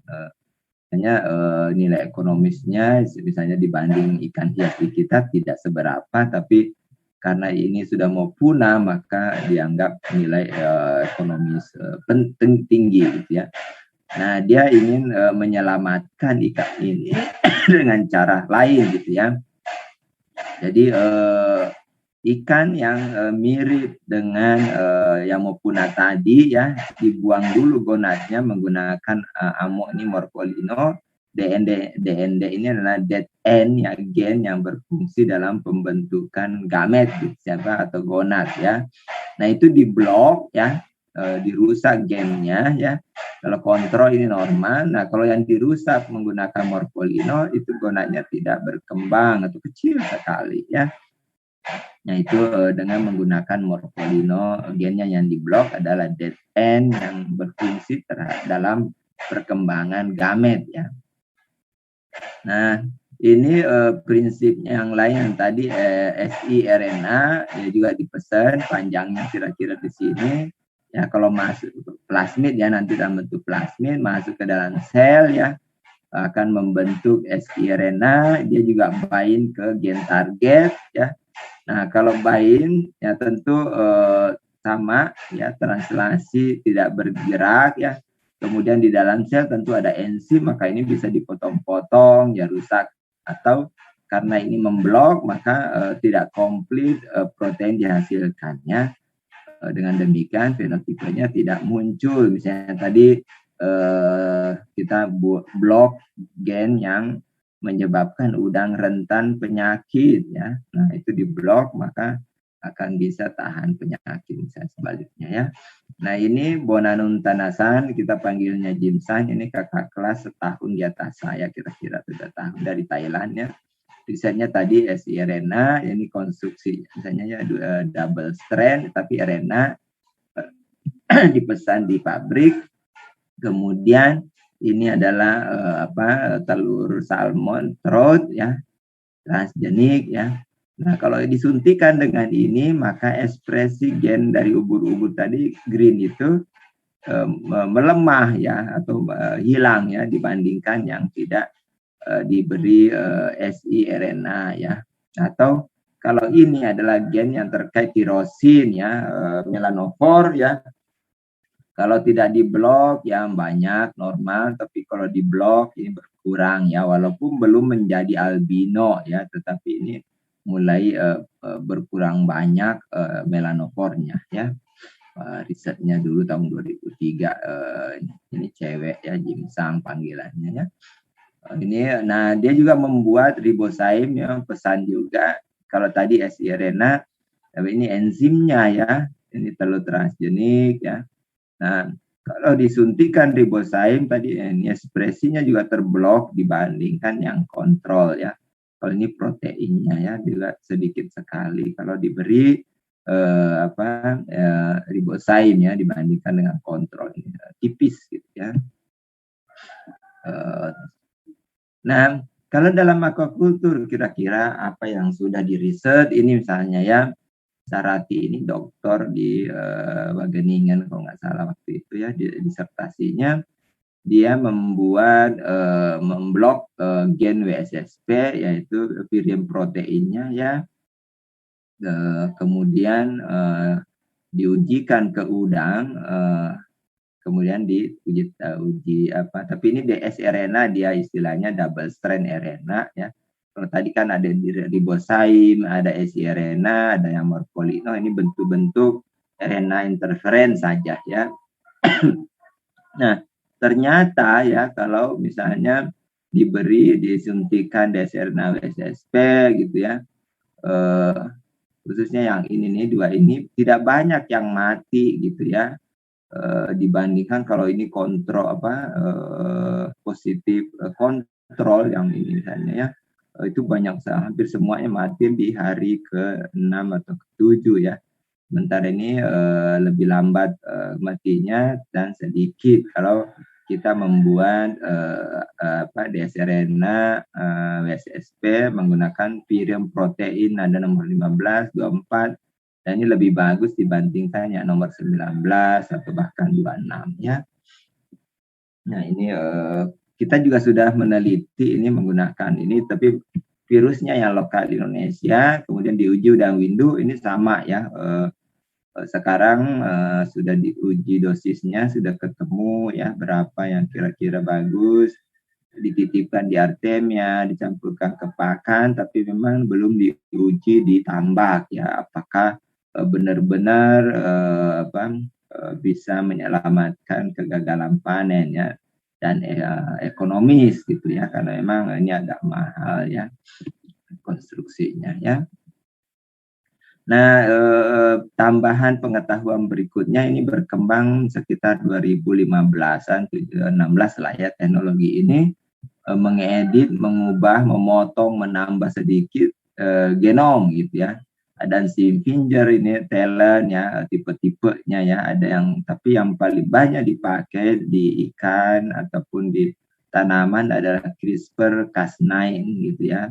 Hanya nilai ekonomisnya misalnya dibanding ikan hias di kita tidak seberapa, tapi karena ini sudah mau punah maka dianggap nilai ekonomis penting tinggi gitu ya. Nah, dia ingin menyelamatkan ikan ini dengan cara lain gitu ya. Jadi ikan yang mirip dengan yang mau punah tadi ya, dibuang dulu gonadnya menggunakan amok ini morfolino. DND ini adalah dead end ya, gen yang berfungsi dalam pembentukan gamet gitu, atau gonad ya. Nah, itu diblok ya, dirusak gennya ya. Kalau kontrol ini normal. Nah, kalau yang dirusak menggunakan morfolino itu gonadnya tidak berkembang atau kecil sekali ya. Nah, itu dengan menggunakan morfolino, gennya yang diblok adalah dead end yang berfungsi dalam perkembangan gamet ya. Nah, ini prinsip yang lain yang tadi siRNA ya juga dipesan panjangnya kira-kira di sini ya. Kalau masuk plasmid ya, nanti dalam bentuk plasmid masuk ke dalam sel ya, akan membentuk siRNA, dia juga bind ke gen target ya. Nah, kalau bind ya tentu sama ya, translasi tidak bergerak ya. Kemudian di dalam sel tentu ada enzim, maka ini bisa dipotong-potong ya, rusak, atau karena ini memblok maka tidak komplit protein dihasilkannya. Dengan demikian fenotipenya tidak muncul. Misalnya tadi kita blok gen yang menyebabkan udang rentan penyakit ya. Nah, itu diblok maka akan bisa tahan penyakit, misalnya sebaliknya ya. Nah, ini Bonanun Tanasan, kita panggilnya Jimsan, ini kakak kelas setahun di atas saya, kira-kira sudah tahun, dari Thailand ya. Risetnya tadi siRNA, ini konstruksi misalnya ya double strand, tapi RNA dipesan di pabrik. Kemudian ini adalah telur salmon trout ya, transgenik ya. Nah, kalau disuntikan dengan ini maka ekspresi gen dari ubur-ubur tadi green itu melemah ya, atau hilang ya, dibandingkan yang tidak diberi siRNA ya. Atau kalau ini adalah gen yang terkait tirosin ya, melanofor ya, kalau tidak diblok ya banyak normal, tapi kalau diblok ini berkurang ya, walaupun belum menjadi albino ya, tetapi ini mulai berkurang banyak melanofornya ya. Risetnya dulu tahun 2003, ini cewek ya, Jimsang panggilannya ya. Ini, nah dia juga membuat ribosaim ya, pesan juga. Kalau tadi siRNA, tapi ini enzimnya ya, ini telur transgenik ya. Nah, kalau disuntikan ribosaim tadi ini ekspresinya juga terblok dibandingkan yang kontrol ya. Kalau ini proteinnya ya juga sedikit sekali kalau diberi ribosaim ya, dibandingkan dengan kontrol, ini tipis gitu ya. Nah, kalau dalam aquaculture kira-kira apa yang sudah diriset ini, misalnya ya, Sarati ini doktor di Wageningen kalau nggak salah waktu itu ya, disertasinya dia membuat memblok gen WSSP, yaitu virium proteinnya ya. Kemudian diujikan ke udang, kemudian diuji tapi ini dsRNA, dia istilahnya double strand RNA ya. Kalau tadi kan ada ribosaim, ada siRNA, ada yang morfolino, ini bentuk-bentuk RNA interferen saja ya. Nah, ternyata ya kalau misalnya disuntikan dsRNA WSSP gitu ya, khususnya yang ini nih, dua ini tidak banyak yang mati gitu ya, dibandingkan kalau ini positif kontrol yang ini misalnya ya, itu banyak, hampir semuanya mati di hari ke-6 atau ke-7 ya. Sementara ini lebih lambat matinya dan sedikit kalau kita membuat dsRNA WSSP menggunakan virium protein ada nomor 15, 24, dan ini lebih bagus dibandingkan yang nomor 19 atau bahkan 26 ya. Nah ini kita juga sudah meneliti ini menggunakan ini, tapi virusnya yang lokal di Indonesia, kemudian diuji udah window ini sama ya. Sekarang sudah diuji dosisnya, sudah ketemu ya berapa yang kira-kira bagus, dititipkan di artemia, dicampurkan ke pakan, tapi memang belum diuji di tambak ya, apakah benar-benar bisa menyelamatkan kegagalan panen ya, dan ekonomis gitu ya, karena memang ini agak mahal ya konstruksinya ya. Nah, tambahan pengetahuan berikutnya ini berkembang sekitar 2015-an, 16 lah ya, teknologi ini mengedit, mengubah, memotong, menambah sedikit genom gitu ya. Ada Zinfandel ini, talent ya, tipe-tipenya ya, ada yang, tapi yang paling banyak dipakai di ikan ataupun di tanaman adalah CRISPR-Cas9 gitu ya.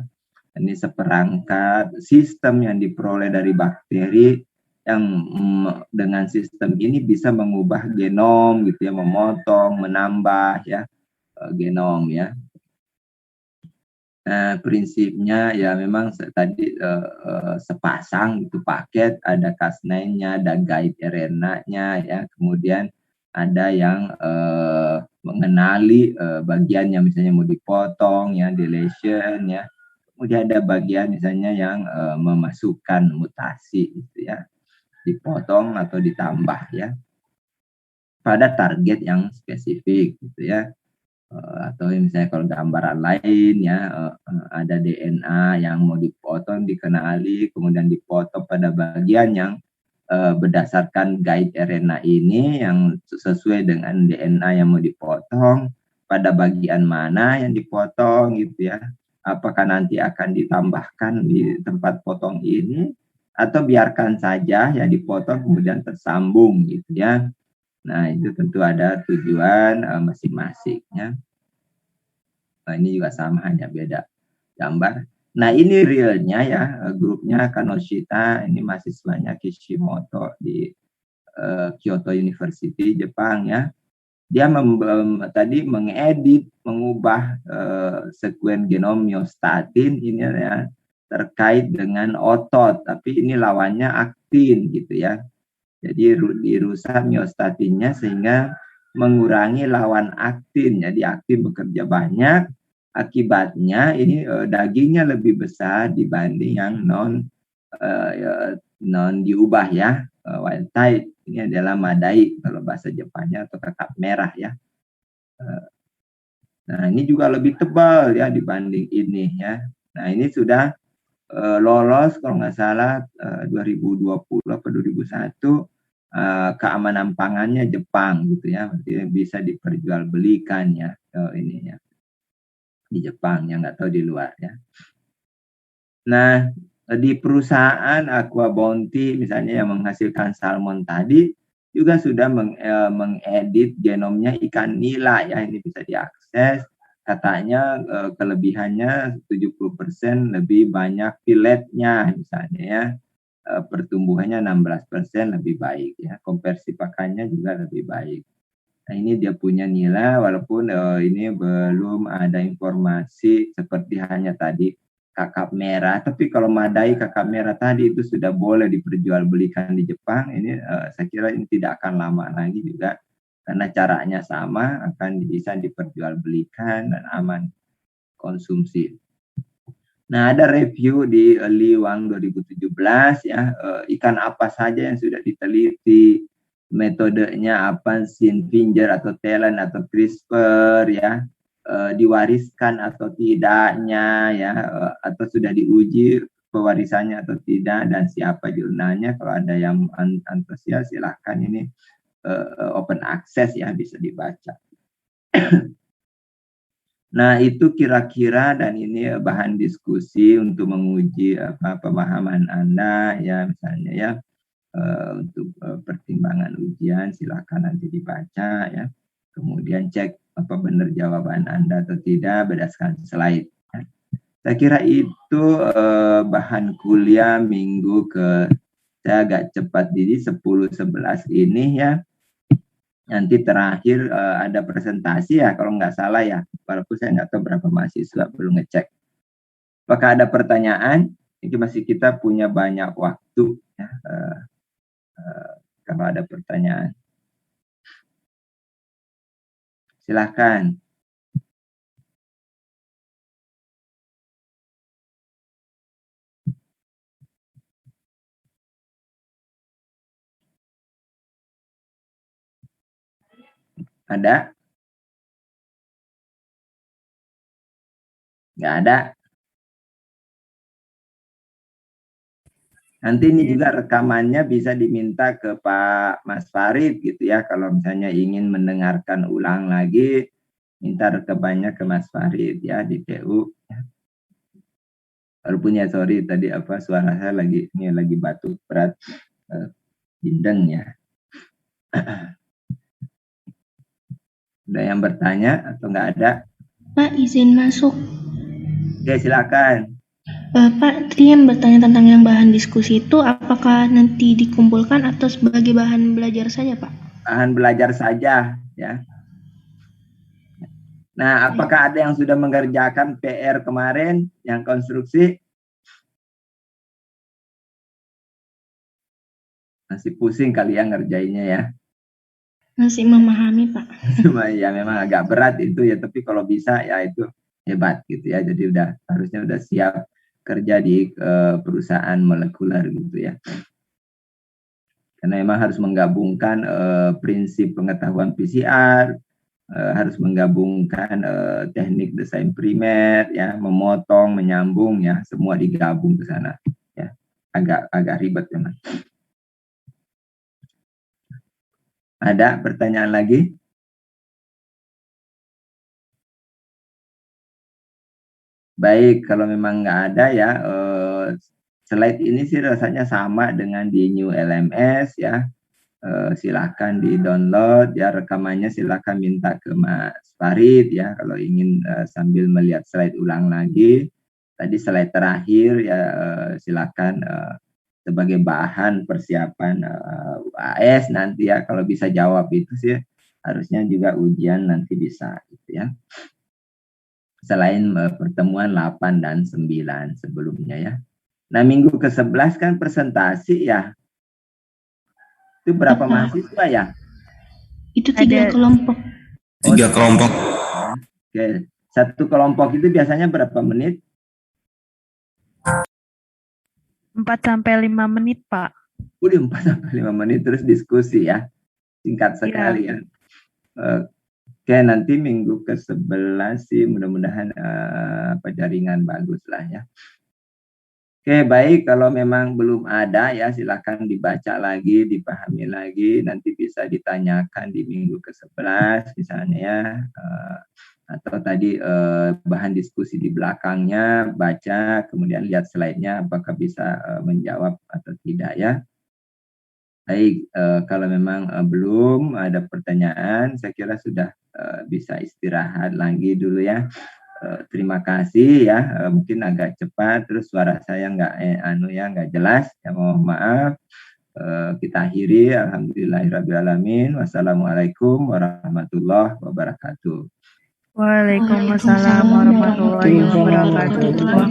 Ini seperangkat sistem yang diperoleh dari bakteri yang dengan sistem ini bisa mengubah genom gitu ya, memotong, menambah ya genom ya. Prinsipnya ya memang tadi sepasang itu paket, ada Cas9-nya, ada guide RNA-nya ya, kemudian ada yang mengenali bagian yang misalnya mau dipotong ya, deletion ya. Kemudian ada bagian misalnya yang memasukkan mutasi gitu ya, dipotong atau ditambah ya pada target yang spesifik gitu ya. Atau misalnya kalau gambaran lain ya, ada DNA yang mau dipotong, dikenali, kemudian dipotong pada bagian yang berdasarkan guide RNA ini yang sesuai dengan DNA yang mau dipotong, pada bagian mana yang dipotong gitu ya. Apakah nanti akan ditambahkan di tempat potong ini atau biarkan saja ya dipotong kemudian tersambung gitu ya. Nah itu tentu ada tujuan masing-masing ya. Nah ini juga sama, hanya beda gambar. Nah ini realnya ya, grupnya Kanoshita, ini mahasiswanya Kishimoto di Kyoto University Jepang ya. Dia tadi mengedit, mengubah sekuen genom myostatin ini ya, terkait dengan otot, tapi ini lawannya aktin gitu ya. Jadi dirusak myostatinnya sehingga mengurangi lawan aktin. Jadi aktin bekerja banyak, akibatnya ini dagingnya lebih besar dibanding yang non diubah ya, wild type. Ini adalah madai kalau bahasa Jepangnya, atau kakap merah ya. Nah ini juga lebih tebal ya dibanding ini ya. Nah ini sudah lolos kalau nggak salah 2020 atau 2001 keamanan pangannya Jepang gitu ya, berarti bisa diperjualbelikan ya ini ya di Jepang, yang nggak tahu di luar ya. Nah di perusahaan Aqua Bounty misalnya yang menghasilkan salmon tadi juga sudah mengedit genomnya ikan nila ya, ini bisa diakses. Katanya kelebihannya 70% lebih banyak filetnya misalnya ya, pertumbuhannya 16% lebih baik ya, konversi pakannya juga lebih baik. Nah ini dia punya nila, walaupun ini belum ada informasi seperti hanya tadi kakap merah, tapi kalau madai kakap merah tadi itu sudah boleh diperjualbelikan di Jepang. Ini saya kira ini tidak akan lama lagi juga, karena caranya sama, akan bisa diperjualbelikan dan aman konsumsi. Nah ada review di Liwang 2017 ya, ikan apa saja yang sudah diteliti, metodenya apa, Zinfandel atau talent atau CRISPR ya, diwariskan atau tidaknya ya, atau sudah diuji pewarisannya atau tidak dan siapa jurnalnya. Kalau ada yang antusias silahkan, ini open access ya, bisa dibaca. Nah, itu kira-kira, dan ini bahan diskusi untuk menguji pemahaman Anda ya, misalnya ya, untuk pertimbangan ujian silakan nanti dibaca ya. Kemudian cek apa benar jawaban Anda atau tidak berdasarkan slide. Ya. Saya kira itu bahan kuliah minggu saya agak cepat jadi 10-11 ini ya. Nanti terakhir ada presentasi ya, kalau nggak salah ya, walaupun saya nggak tahu berapa mahasiswa, belum ngecek. Apakah ada pertanyaan? Ini masih kita punya banyak waktu ya, kalau ada pertanyaan silahkan. Ada? Nggak ada? Nanti ini juga rekamannya bisa diminta ke Pak Mas Farid gitu ya. Kalau misalnya ingin mendengarkan ulang lagi, minta rekamannya ke Mas Farid ya di TU. Walaupun ya sorry tadi suara saya lagi batuk berat, bindeng ya. Ada yang bertanya atau nggak ada? Pak, izin masuk. Oke, silakan. Pak, tadi yang bertanya tentang yang bahan diskusi itu apakah nanti dikumpulkan atau sebagai bahan belajar saja, Pak? Bahan belajar saja ya. Nah, apakah ada yang sudah mengerjakan PR kemarin yang konstruksi? Masih pusing kali ya ngerjainnya ya. Masih memahami, Pak. Cuma ya memang agak berat itu ya, tapi kalau bisa ya itu hebat gitu ya. Jadi harusnya udah siap kerja di perusahaan molekuler gitu ya. Karena memang harus menggabungkan prinsip pengetahuan PCR, harus menggabungkan teknik desain primer ya, memotong, menyambung ya, semua digabung ke sana ya. Agak ribet memang. Ada pertanyaan lagi? Baik, kalau memang nggak ada ya, slide ini sih rasanya sama dengan di New LMS ya. Silahkan di-download ya, rekamannya silahkan minta ke Mas Farid ya, kalau ingin sambil melihat slide ulang lagi. Tadi slide terakhir ya, silahkan sebagai bahan persiapan UAS nanti ya, kalau bisa jawab itu sih harusnya juga ujian nanti bisa gitu ya. Selain pertemuan 8 dan 9 sebelumnya ya. Nah, minggu ke-11 kan presentasi ya. Itu berapa mahasiswa ya? Itu 3 kelompok. 3 kelompok. Oke. Satu kelompok itu biasanya berapa menit? 4-5 menit, Pak. Udah 4-5 menit terus diskusi ya. Singkat sekali ya. Oke, nanti minggu ke-11 sih mudah-mudahan jaringan bagus lah ya. Oke, baik, kalau memang belum ada ya silakan dibaca lagi, dipahami lagi, nanti bisa ditanyakan di minggu ke-11 misalnya ya. Atau tadi bahan diskusi di belakangnya, baca, kemudian lihat slide-nya apakah bisa menjawab atau tidak ya. Baik, kalau memang belum ada pertanyaan, saya kira sudah bisa istirahat lagi dulu ya. Terima kasih ya, mungkin agak cepat, terus suara saya nggak jelas, ya mohon maaf. Kita akhiri, alhamdulillahirrabbilalamin. Wassalamualaikum warahmatullahi wabarakatuh. Waalaikumsalam warahmatullahi wabarakatuh.